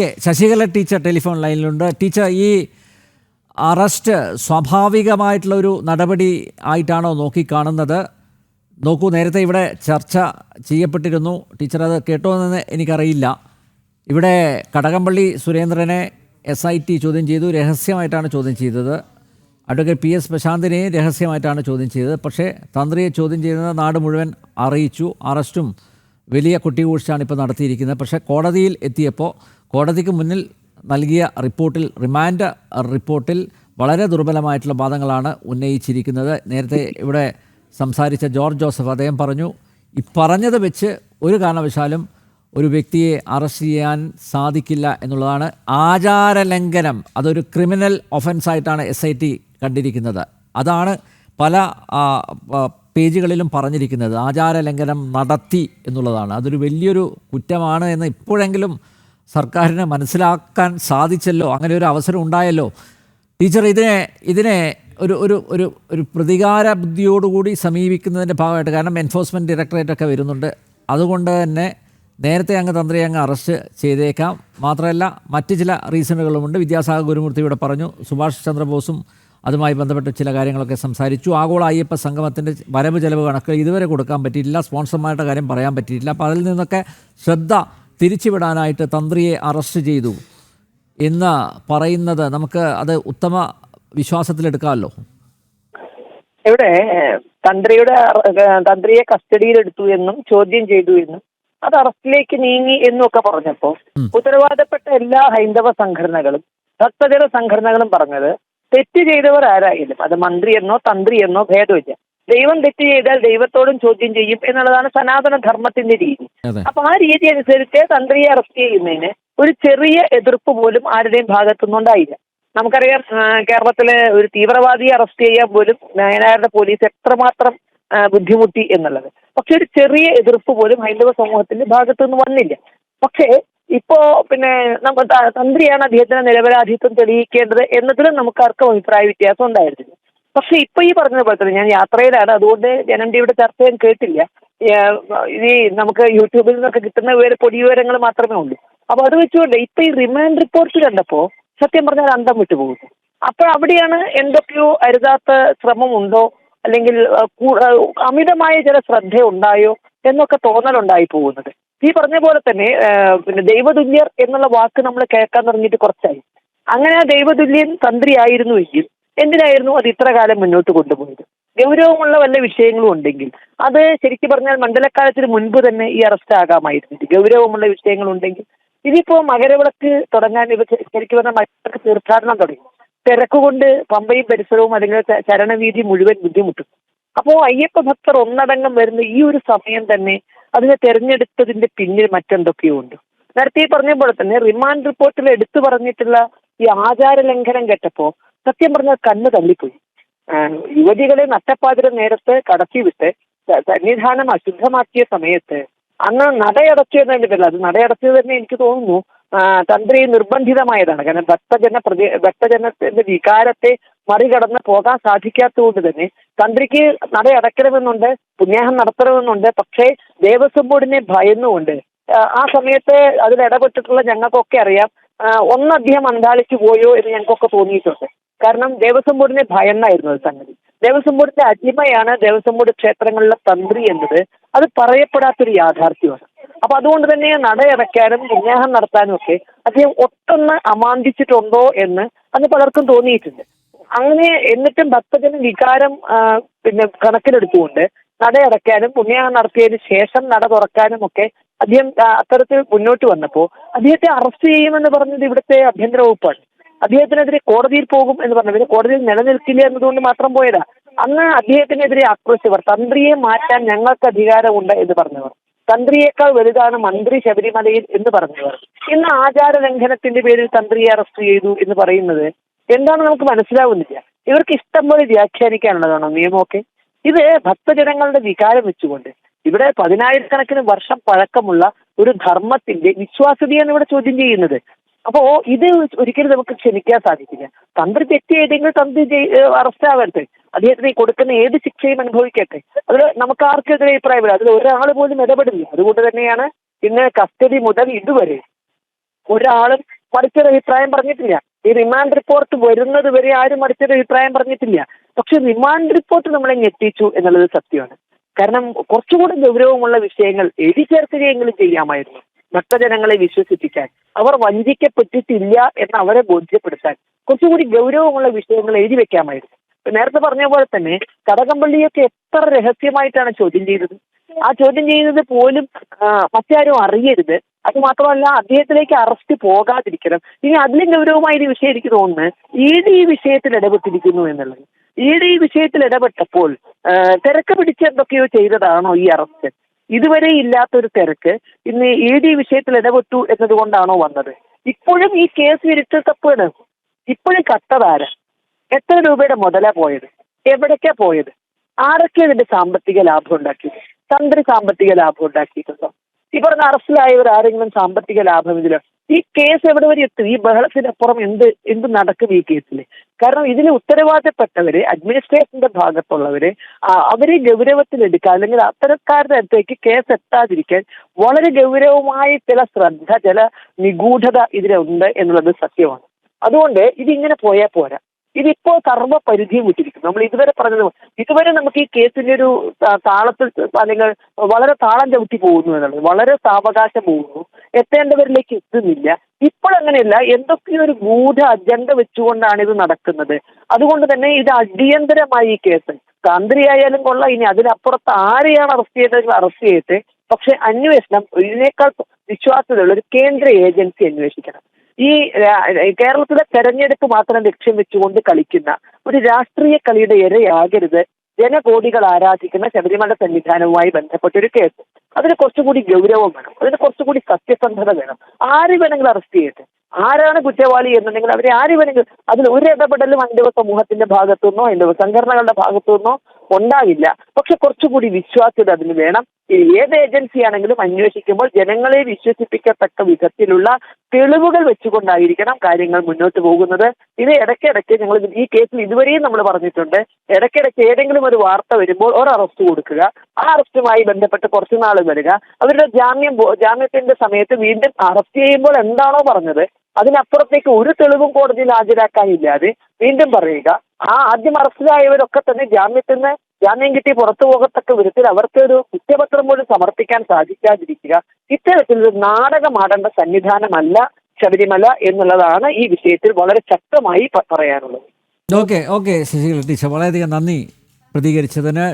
Okay, Sasikala teacher telephone ലൈനിലുണ്ട്. Teacher, ഈ arrest സ്വാഭാവികമായിട്ടുള്ള ഒരു നടപടി ആയിട്ടാണോ നോക്കിക്കാണുന്നത്? നോക്കൂ, നേരത്തെ ഇവിടെ ചർച്ച ചെയ്യപ്പെട്ടിരുന്നു. ടീച്ചർ അത് കേട്ടോ എന്ന് എനിക്കറിയില്ല. ഇവിടെ കടകംപള്ളി സുരേന്ദ്രനെ SIT ചോദ്യം ചെയ്തു. രഹസ്യമായിട്ടാണ് ചോദ്യം ചെയ്തത്. അഡ്വക്കേറ്റ് PS പ്രശാന്തിനെ രഹസ്യമായിട്ടാണ് ചോദ്യം ചെയ്തത്. പക്ഷേ തന്ത്രിയെ ചോദ്യം ചെയ്യുന്നത് നാട് മുഴുവൻ അറിയിച്ചു. അറസ്റ്റും വലിയ കുട്ടികൂഴ്ചയാണ് ഇപ്പോൾ നടത്തിയിരിക്കുന്നത്. പക്ഷേ കോടതിയിൽ എത്തിയപ്പോൾ കോടതിക്ക് മുന്നിൽ നൽകിയ റിപ്പോർട്ടിൽ, റിമാൻഡ് റിപ്പോർട്ടിൽ വളരെ ദുർബലമായിട്ടുള്ള വാദങ്ങളാണ് ഉന്നയിച്ചിരിക്കുന്നത്. നേരത്തെ ഇവിടെ സംസാരിച്ച ജോർജ് ജോസഫ് അദ്ദേഹം പറഞ്ഞു, ഈ പറഞ്ഞത് വെച്ച് ഒരു കാരണവശാലും ഒരു വ്യക്തിയെ അറസ്റ്റ് ചെയ്യാൻ സാധിക്കില്ല എന്നുള്ളതാണ്. ആചാരലംഘനം, അതൊരു ക്രിമിനൽ ഒഫൻസായിട്ടാണ് SIT കണ്ടിരിക്കുന്നത്. അതാണ് പല പേജുകളിലും പറഞ്ഞിരിക്കുന്നത്. ആചാരലംഘനം നടത്തി എന്നുള്ളതാണ്. അതൊരു വലിയൊരു കുറ്റമാണ് എന്ന് ഇപ്പോഴെങ്കിലും സർക്കാരിന് മനസ്സിലാക്കാൻ സാധിച്ചല്ലോ, അങ്ങനെ ഒരു അവസരം ഉണ്ടായല്ലോ. ടീച്ചർ, ഇതിനെ ഒരു ഒരു ഒരു ഒരു പ്രതികാര ബുദ്ധിയോടുകൂടി സമീപിക്കുന്നതിൻ്റെ ഭാഗമായിട്ട്, കാരണം എൻഫോഴ്സ്മെൻറ്റ് ഡയറക്ടറേറ്റൊക്കെ വരുന്നുണ്ട്, അതുകൊണ്ട് തന്നെ നേരത്തെ തന്ത്രിയെ അറസ്റ്റ് ചെയ്തേക്കാം. മാത്രമല്ല മറ്റ് ചില റീസണുകളുമുണ്ട്. വിദ്യാസാഗർ ഗുരുമൂർത്തി ഇവിടെ പറഞ്ഞു. സുഭാഷ് ചന്ദ്രബോസും അതുമായി ബന്ധപ്പെട്ട് ചില കാര്യങ്ങളൊക്കെ സംസാരിച്ചു. ആഗോള അയ്യപ്പ സംഗമത്തിൻ്റെ വരവ് ചെലവ് കണക്ക് ഇതുവരെ കൊടുക്കാൻ പറ്റിയിട്ടില്ല. സ്പോൺസർമാരുടെ കാര്യം പറയാൻ പറ്റിയിട്ടില്ല. അപ്പോൾ അതിൽ നിന്നൊക്കെ ശ്രദ്ധ തിരിച്ചുവിടാനായിട്ട് തന്ത്രിയെ അറസ്റ്റ് ചെയ്തു എന്ന് പറയുന്നത് നമുക്ക് അത് ഉത്തമ വിശ്വാസത്തിലെടുക്കാമല്ലോ. ഇവിടെ തന്ത്രിയെ കസ്റ്റഡിയിലെടുത്തു എന്നും ചോദ്യം ചെയ്തു എന്നും അത് അറസ്റ്റിലേക്ക് നീങ്ങി എന്നൊക്കെ പറഞ്ഞപ്പോൾ ഉത്തരവാദപ്പെട്ട എല്ലാ ഹൈന്ദവ സംഘടനകളും ഭക്തജന സംഘടനകളും പറഞ്ഞത്, തെറ്റ് ചെയ്തവർ ആരായാലും അത് മന്ത്രിയെന്നോ തന്ത്രിയെന്നോ ഭേദമില്ല, ദൈവം തെറ്റ് ചെയ്താൽ ദൈവത്തോടും ചോദ്യം ചെയ്യും എന്നുള്ളതാണ് സനാതന ധർമ്മത്തിന്റെ രീതി. അപ്പൊ ആ രീതി അനുസരിച്ച് തന്ത്രിയെ അറസ്റ്റ് ചെയ്യുന്നതിന് ഒരു ചെറിയ എതിർപ്പ് പോലും ആരുടെയും ഭാഗത്തുനിന്നുണ്ടായില്ല. നമുക്കറിയാം, കേരളത്തിലെ ഒരു തീവ്രവാദിയെ അറസ്റ്റ് ചെയ്യാൻ പോലും നായനാരുടെ പോലീസ് എത്രമാത്രം ബുദ്ധിമുട്ടി എന്നുള്ളത്. പക്ഷെ ഒരു ചെറിയ എതിർപ്പ് പോലും ഹൈന്ദവ സമൂഹത്തിന്റെ ഭാഗത്തുനിന്ന് വന്നില്ല. പക്ഷേ ഇപ്പോ തന്ത്രിയാണ് അദ്ദേഹത്തിന്റെ നിരപരാധിത്വം തെളിയിക്കേണ്ടത് എന്നതിലും നമുക്ക് ആർക്കും അഭിപ്രായ വ്യത്യാസം ഉണ്ടായിരുന്നില്ല. പക്ഷെ ഇപ്പൊ ഈ പറഞ്ഞതുപോലെ തന്നെ, ഞാൻ യാത്രയിലാണ്, അതുകൊണ്ട് ജനം ടിവിയുടെ ചർച്ച ഞാൻ കേട്ടില്ല. ഇനി നമുക്ക് യൂട്യൂബിൽ നിന്നൊക്കെ കിട്ടുന്ന പൊടി വിവരങ്ങൾ മാത്രമേ ഉള്ളൂ. അപ്പൊ അത് വെച്ചുകൊണ്ട് ഇപ്പൊ ഈ റിമാൻഡ് റിപ്പോർട്ട് കണ്ടപ്പോ സത്യം പറഞ്ഞാൽ അന്തം വിട്ടുപോകുന്നു. അപ്പോൾ അവിടെയാണ് എന്തൊക്കെയോ അരുതാത്ത ശ്രമമുണ്ടോ, അല്ലെങ്കിൽ അമിതമായ ചില ശ്രദ്ധ ഉണ്ടായോ എന്നൊക്കെ തോന്നലുണ്ടായി പോകുന്നത്. ഈ പറഞ്ഞ പോലെ തന്നെ ദൈവതുല്യർ എന്നുള്ള വാക്ക് നമ്മൾ കേൾക്കാൻ തുടങ്ങിയിട്ട് കുറച്ചായി. അങ്ങനെ ആ ദൈവതുല്യൻ തന്ത്രിയായിരുന്നുവെങ്കിൽ എന്തിനായിരുന്നു അത് ഇത്ര കാലം മുന്നോട്ട് കൊണ്ടുപോയത്? ഗൗരവമുള്ള വല്ല വിഷയങ്ങളും ഉണ്ടെങ്കിൽ അത് ശരിക്കും പറഞ്ഞാൽ മണ്ഡലക്കാലത്തിന് മുൻപ് തന്നെ ഈ അറസ്റ്റ് ആകാമായിരുന്നു. ഗൗരവമുള്ള വിഷയങ്ങളുണ്ടെങ്കിൽ ഇതിപ്പോ മകരവിളക്ക് തുടങ്ങാൻ ശരിക്കും പറഞ്ഞാൽ മകരവിളക്ക് തീർത്ഥാടനം തുടങ്ങി. തിരക്കുകൊണ്ട് പമ്പയും പരിസരവും അല്ലെങ്കിൽ ചരണവീതി മുഴുവൻ ബുദ്ധിമുട്ടും. അപ്പോ അയ്യപ്പ ഭക്തർ ഒന്നടങ്കം വരുന്ന ഈ ഒരു സമയം തന്നെ അതിനെ തെരഞ്ഞെടുത്തതിന്റെ പിന്നിൽ മറ്റെന്തൊക്കെയോ ഉണ്ട്. നേരത്തെ പറഞ്ഞ പോലെ തന്നെ റിമാൻഡ് റിപ്പോർട്ടിൽ എടുത്തു പറഞ്ഞിട്ടുള്ള ഈ ആചാര ലംഘനം കേട്ടപ്പോ സത്യം പറഞ്ഞാൽ കണ്ണ് തള്ളിപ്പോയി. യുവതികളെ നട്ടപ്പാതിര നേരത്ത് കടത്തിവിട്ട് സന്നിധാനം അശുദ്ധമാക്കിയ സമയത്ത് അന്ന് നടയടച്ചു എന്നതില്ല, അത് നടയടച്ചത് തന്നെ എനിക്ക് തോന്നുന്നു തന്ത്രി നിർബന്ധിതമായതാണ്. കാരണം ഭക്തജനത്തിന്റെ വികാരത്തെ മറികടന്ന് പോകാൻ സാധിക്കാത്തതുകൊണ്ട് തന്നെ തന്ത്രിക്ക് നടയടക്കണമെന്നുണ്ട്, പുണ്യാഹം നടത്തണമെന്നുണ്ട്. പക്ഷേ ദേവസ്വം ബോർഡിനെ ഭയന്നുകൊണ്ട് ആ സമയത്ത് അതിൽ ഇടപെട്ടിട്ടുള്ള ഞങ്ങൾക്കൊക്കെ അറിയാം, ഒന്നധികം അന്താളിച്ചു പോയോ എന്ന് ഞങ്ങൾക്കൊക്കെ തോന്നിയിട്ടുണ്ട്. കാരണം ദേവസ്വം ബോർഡിനെ ഭയന്നായിരുന്നു അത് സംഗതി. ദേവസ്വം ബോർഡിന്റെ അടിമയാണ് ദേവസ്വം ബോർഡ് ക്ഷേത്രങ്ങളിലെ തന്ത്രി എന്നത് അത് പറയപ്പെടാത്തൊരു യാഥാർത്ഥ്യമാണ്. അപ്പൊ അതുകൊണ്ട് തന്നെ നടയടയ്ക്കാനും പുണ്യാഹം നടത്താനും ഒക്കെ അദ്ദേഹം ഒട്ടൊന്ന് അമാന്തിച്ചിട്ടുണ്ടോ എന്ന് അന്ന് പലർക്കും തോന്നിയിട്ടുണ്ട്. അങ്ങനെ എന്നിട്ടും ഭക്തജന വികാരം കണക്കിലെടുത്തുകൊണ്ട് നടയടയ്ക്കാനും പുണ്യാഹം നടത്തിയതിനു ശേഷം നട തുറക്കാനും ഒക്കെ അദ്ദേഹം അത്തരത്തിൽ മുന്നോട്ട് വന്നപ്പോൾ അദ്ദേഹത്തെ അറസ്റ്റ് ചെയ്യുമെന്ന് പറഞ്ഞത് ഇവിടുത്തെ ആഭ്യന്തര വകുപ്പാണ്. അദ്ദേഹത്തിനെതിരെ കോടതിയിൽ പോകും എന്ന് പറഞ്ഞത് കോടതിയിൽ നിലനിൽക്കില്ല എന്നതുകൊണ്ട് മാത്രം പോയതാ. അന്ന് അദ്ദേഹത്തിനെതിരെ ആക്രോശിച്ചവർ, തന്ത്രിയെ മാറ്റാൻ ഞങ്ങൾക്ക് അധികാരമുണ്ട് എന്ന് പറഞ്ഞവർ, തന്ത്രിയേക്കാൾ വലുതാണ് മന്ത്രി ശബരിമലയിൽ എന്ന് പറഞ്ഞവർ, ഇന്ന് ആചാര ലംഘനത്തിന്റെ പേരിൽ തന്ത്രിയെ അറസ്റ്റ് ചെയ്തു എന്ന് പറയുന്നത് എന്താണ് നമുക്ക് മനസ്സിലാവുന്നില്ല. ഇവർക്ക് ഇഷ്ടം പോലെ വ്യാഖ്യാനിക്കാനുള്ളതാണോ നിയമമൊക്കെ? ഇത് ഭക്തജനങ്ങളുടെ വികാരം വെച്ചുകൊണ്ട് ഇവിടെ 10,000-കണക്കിന് വർഷം പഴക്കമുള്ള ഒരു ധർമ്മത്തിന്റെ വിശ്വാസ്യതയാണ് ഇവിടെ ചോദ്യം ചെയ്യുന്നത്. അപ്പോ ഇത് ഒരിക്കലും നമുക്ക് ക്ഷമിക്കാൻ സാധിക്കില്ല. തന്ത്രി തെറ്റ് ചെയ്തെങ്കിൽ തന്ത്രി അറസ്റ്റ് ആവട്ടെ, അദ്ദേഹത്തിന് കൊടുക്കുന്ന ഏത് ശിക്ഷയും അനുഭവിക്കട്ടെ, അതിൽ നമുക്ക് ആർക്കെതിരെ അഭിപ്രായമില്ല, അതിൽ ഒരാൾ പോലും ഇടപെടില്ല. അതുകൊണ്ട് തന്നെയാണ് ഇന്ന് കസ്റ്റഡി മുതൽ ഇതുവരെ ഒരാളും മറിച്ചൊരു അഭിപ്രായം പറഞ്ഞിട്ടില്ല. ഈ റിമാൻഡ് റിപ്പോർട്ട് വരുന്നത് വരെ ആരും മറിച്ചൊരു അഭിപ്രായം പറഞ്ഞിട്ടില്ല. പക്ഷെ റിമാൻഡ് റിപ്പോർട്ട് നമ്മളെ ഞെട്ടിച്ചു എന്നുള്ളത് സത്യമാണ്. കാരണം കുറച്ചുകൂടി ഗൗരവമുള്ള വിഷയങ്ങൾ എഴുതി ചേർക്കുകയെങ്കിലും ചെയ്യാമായിരുന്നു. ഭക്തജനങ്ങളെ വിശ്വസിപ്പിക്കാൻ, അവർ വഞ്ചിക്കപ്പെട്ടിട്ടില്ല എന്ന് അവരെ ബോധ്യപ്പെടുത്താൻ കുറച്ചുകൂടി ഗൗരവമുള്ള വിഷയങ്ങൾ എഴുതി വെക്കാമായിരുന്നു. നേരത്തെ പറഞ്ഞ പോലെ തന്നെ കടകംപള്ളിയൊക്കെ എത്ര രഹസ്യമായിട്ടാണ് ചോദ്യം ചെയ്തത്. ആ ചോദ്യം ചെയ്യുന്നത് പോലും മറ്റാരും അറിയരുത്. അത് മാത്രമല്ല, അദ്ദേഹത്തിലേക്ക് അറസ്റ്റ് പോകാതിരിക്കണം. ഇനി അതിലും ഗൗരവമായ ഒരു വിഷയം എനിക്ക് തോന്നുന്നത് ഈ വിഷയത്തിൽ ഇടപെട്ടിരിക്കുന്നു എന്നുള്ളത്. ഈ വിഷയത്തിൽ ഇടപെട്ടപ്പോൾ തിരക്ക് പിടിച്ച് എന്തൊക്കെയോ ചെയ്തതാണോ ഈ അറസ്റ്റ്? ഇതുവരെ ഇല്ലാത്തൊരു തിരക്ക് ഇന്ന് വിഷയത്തിൽ ഇടപെട്ടു എന്നതുകൊണ്ടാണോ വന്നത്? ഇപ്പോഴും ഈ കേസ് ഇരുട്ടത്തപ്പാണ്. ഇപ്പോഴും കട്ടതാര, എത്ര രൂപയുടെ മുതലാ പോയത്, എവിടേക്കാ പോയത്, ആരൊക്കെ ഇതിന്റെ സാമ്പത്തിക ലാഭം ഉണ്ടാക്കിയത്? തന്ത്രി സാമ്പത്തിക ലാഭം ഉണ്ടാക്കിയിട്ടുണ്ടോ? ഈ പറഞ്ഞ അറസ്റ്റിലായവർ ആരെങ്കിലും സാമ്പത്തിക ലാഭം ഇതിലോ? ഈ കേസ് എവിടെ വരെ എത്തും? ഈ ബഹളത്തിനപ്പുറം എന്ത് നടക്കും ഈ കേസിൽ? കാരണം ഇതിൽ ഉത്തരവാദിത്തപ്പെട്ടവര്, അഡ്മിനിസ്ട്രേഷന്റെ ഭാഗത്തുള്ളവര്, അവരെ ഗൗരവത്തിലെടുക്കുക, അല്ലെങ്കിൽ അത്തരക്കാരുടെ അടുത്തേക്ക് കേസ് എത്താതിരിക്കാൻ വളരെ ഗൗരവമായ ചില ശ്രദ്ധ, ചില നിഗൂഢത ഇതിലുണ്ട് എന്നുള്ളത് സത്യമാണ്. അതുകൊണ്ട് ഇതിങ്ങനെ പോയാൽ പോരാ. ഇതിപ്പോ സർവ്വപരിധിയും വിട്ടിരിക്കുന്നു. നമ്മൾ ഇതുവരെ നമുക്ക് ഈ കേസിന്റെ ഒരു താളത്തിൽ, അല്ലെങ്കിൽ വളരെ താളം ചവിട്ടി പോകുന്നു എന്നുള്ളത്, വളരെ സാവകാശം പോകുന്നു, എത്തേണ്ടവരിലേക്ക് എത്തുന്നില്ല. ഇപ്പോഴങ്ങനെയല്ല, എന്തൊക്കെയോ ഒരു ഗൂഢ അജണ്ട വെച്ചുകൊണ്ടാണ് ഇത് നടക്കുന്നത്. അതുകൊണ്ട് തന്നെ ഇത് അടിയന്തരമായി ഈ കേസ് തന്ത്രിയായാലും കൊള്ളാം, ഇനി അതിനപ്പുറത്ത് ആരെയാണ് അറസ്റ്റ് ചെയ്തതെങ്കിൽ അറസ്റ്റ് ചെയ്തിട്ട്, പക്ഷെ അന്വേഷണം ഇതിനേക്കാൾ വിശ്വാസ്യതയുള്ള ഒരു കേന്ദ്ര ഏജൻസി അന്വേഷിക്കണം. ഈ കേരളത്തിലെ തെരഞ്ഞെടുപ്പ് മാത്രം ലക്ഷ്യം വെച്ചുകൊണ്ട് കളിക്കുന്ന ഒരു രാഷ്ട്രീയ കളിയുടെ ഇരയാകരുത് ജനകോടികൾ ആരാധിക്കുന്ന ശബരിമല സന്നിധാനവുമായി ബന്ധപ്പെട്ട ഒരു കേസ്. അതിന് കുറച്ചുകൂടി ഗൗരവം വേണം, അതിന് കുറച്ചുകൂടി സത്യസന്ധത വേണം. ആര് വേണമെങ്കിലും അറസ്റ്റ് ചെയ്യട്ടെ, ആരാണ് കുറ്റവാളി എന്നുണ്ടെങ്കിൽ അവരെ ആര് വേണമെങ്കിലും, അതിൽ ഒരു ഇടപെടലും ഹൈന്ദവ സമൂഹത്തിന്റെ ഭാഗത്തുനിന്നോ ഹൈന്ദവ സംഘടനകളുടെ ഭാഗത്തുനിന്നോ ഉണ്ടാകില്ല. പക്ഷെ കുറച്ചുകൂടി വിശ്വാസ്യത അതിന് വേണം. ഏത് ഏജൻസിയാണെങ്കിലും അന്വേഷിക്കുമ്പോൾ ജനങ്ങളെ വിശ്വസിപ്പിക്കത്തക്ക വിധത്തിലുള്ള തെളിവുകൾ വെച്ചുകൊണ്ടായിരിക്കണം കാര്യങ്ങൾ മുന്നോട്ട് പോകുന്നത്. ഇത് ഇടയ്ക്കിടയ്ക്ക് ഞങ്ങൾ ഈ കേസിൽ ഇതുവരെയും നമ്മൾ പറഞ്ഞിട്ടുണ്ട്, ഇടയ്ക്കിടയ്ക്ക് ഏതെങ്കിലും ഒരു വാർത്ത വരുമ്പോൾ ഒരു അറസ്റ്റ് കൊടുക്കുക, ആ അറസ്റ്റുമായി ബന്ധപ്പെട്ട് കുറച്ചു നാൾ വരിക, അവരുടെ ജാമ്യത്തിന്റെ സമയത്ത് വീണ്ടും അറസ്റ്റ് ചെയ്യുമ്പോൾ എന്താണോ പറഞ്ഞത് അതിനപ്പുറത്തേക്ക് ഒരു തെളിവും കോടതിയിൽ ഹാജരാക്കാനില്ലാതെ വീണ്ടും പറയുക. ആദ്യം അറസ്റ്റിലായവരൊക്കെ തന്നെ ജാമ്യം കിട്ടി പുറത്തു പോകത്തക്ക വിധത്തിൽ അവർക്ക് ഒരു കുറ്റപത്രം പോലും സമർപ്പിക്കാൻ സാധിക്കാതിരിക്കുക. ഇത്തരത്തിലൊരു നാടകമാടേണ്ട സന്നിധാനമല്ല ശബരിമല എന്നുള്ളതാണ് ഈ വിഷയത്തിൽ വളരെ ശക്തമായി പറയാനുള്ളത്. ഓക്കെ ശശികല ടീച്ചർ, വളരെയധികം നന്ദി പ്രതികരിച്ചതിന്.